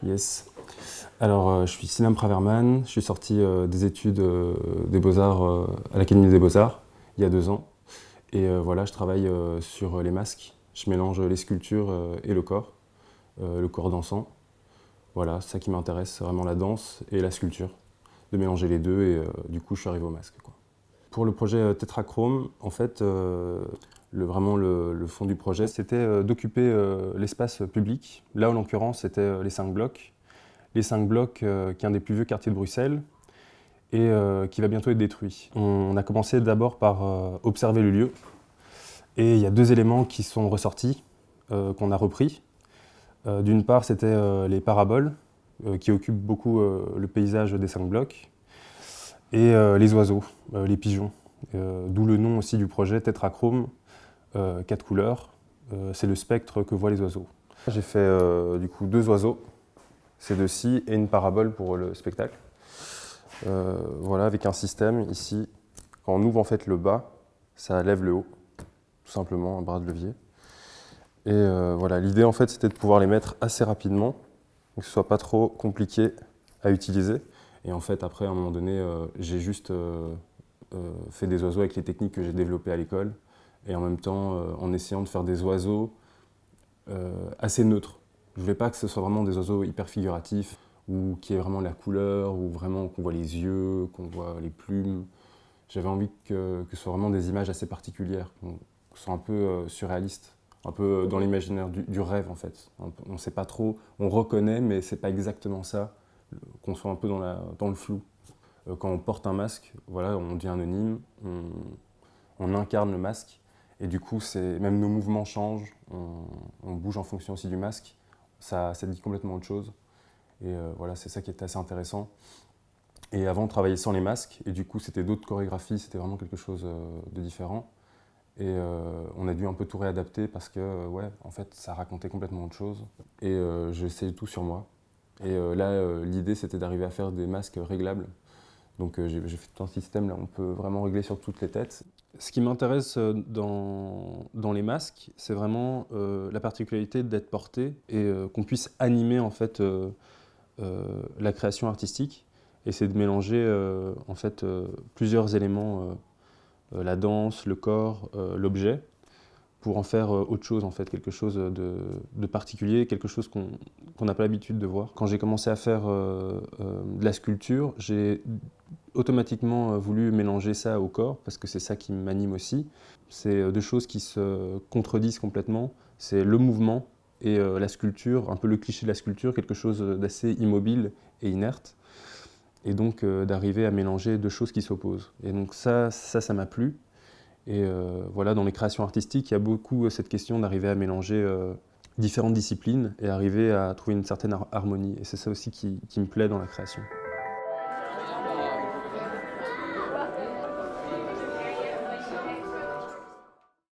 Yes. Alors, je suis Sinan Praverman, je suis sorti des études des Beaux-Arts à l'Académie des Beaux-Arts il y a 2 ans. Et voilà, je travaille sur les masques. Je mélange les sculptures et le corps dansant. Voilà, c'est ça qui m'intéresse, c'est vraiment la danse et la sculpture. De mélanger les deux et du coup, je suis arrivé au masque, quoi. Pour le projet Tetrachrome, en fait, vraiment le fond du projet, c'était d'occuper l'espace public. Là, en l'occurrence, c'était les 5 blocs. Les 5 blocs, qui est un des plus vieux quartiers de Bruxelles et qui va bientôt être détruit. On a commencé d'abord par observer le lieu. Et il y a 2 éléments qui sont ressortis, qu'on a repris. D'une part, c'était les paraboles, qui occupent beaucoup le paysage des 5 blocs. Et les oiseaux, les pigeons. D'où le nom aussi du projet, Tetrachrome, 4 couleurs. C'est le spectre que voient les oiseaux. J'ai fait du coup 2 oiseaux, ces 2-ci, et une parabole pour le spectacle. Voilà, avec un système ici. Quand on ouvre en fait le bas, ça lève le haut, tout simplement, un bras de levier. Et voilà, l'idée en fait, c'était de pouvoir les mettre assez rapidement, que ce soit pas trop compliqué à utiliser. Et en fait, après, à un moment donné, j'ai juste fait des oiseaux avec les techniques que j'ai développées à l'école, et en même temps, en essayant de faire des oiseaux assez neutres. Je voulais pas que ce soit vraiment des oiseaux hyper figuratifs, ou qu'il y ait vraiment la couleur, ou vraiment qu'on voit les yeux, qu'on voit les plumes. J'avais envie que ce soit vraiment des images assez particulières, que ce soit un peu surréaliste, un peu dans l'imaginaire du rêve en fait. On ne sait pas trop, on reconnaît, mais c'est pas exactement ça, qu'on soit un peu dans le flou. Quand on porte un masque, voilà, on devient anonyme, on incarne le masque, et du coup, même nos mouvements changent, on bouge en fonction aussi du masque, ça dit complètement autre chose. Et voilà, c'est ça qui est assez intéressant. Et avant, on travaillait sans les masques, et du coup, c'était d'autres chorégraphies, c'était vraiment quelque chose de différent. Et on a dû un peu tout réadapter parce que, ouais, en fait, ça racontait complètement autre chose. Et j'ai essayé tout sur moi. Et là, l'idée, c'était d'arriver à faire des masques réglables. Donc j'ai fait tout un système, là, on peut vraiment régler sur toutes les têtes. Ce qui m'intéresse dans les masques, c'est vraiment la particularité d'être porté et qu'on puisse animer, en fait, la création artistique. Et c'est de mélanger en fait, plusieurs éléments, la danse, le corps, l'objet, pour en faire autre chose, en fait, quelque chose de particulier, quelque chose qu'on n'a pas l'habitude de voir. Quand j'ai commencé à faire de la sculpture, j'ai automatiquement voulu mélanger ça au corps, parce que c'est ça qui m'anime aussi. C'est 2 choses qui se contredisent complètement, c'est le mouvement et la sculpture, un peu le cliché de la sculpture, quelque chose d'assez immobile et inerte. Et donc d'arriver à mélanger 2 choses qui s'opposent. Et donc ça m'a plu. Et voilà, dans les créations artistiques, il y a beaucoup cette question d'arriver à mélanger différentes disciplines et arriver à trouver une certaine harmonie. Et c'est ça aussi qui me plaît dans la création.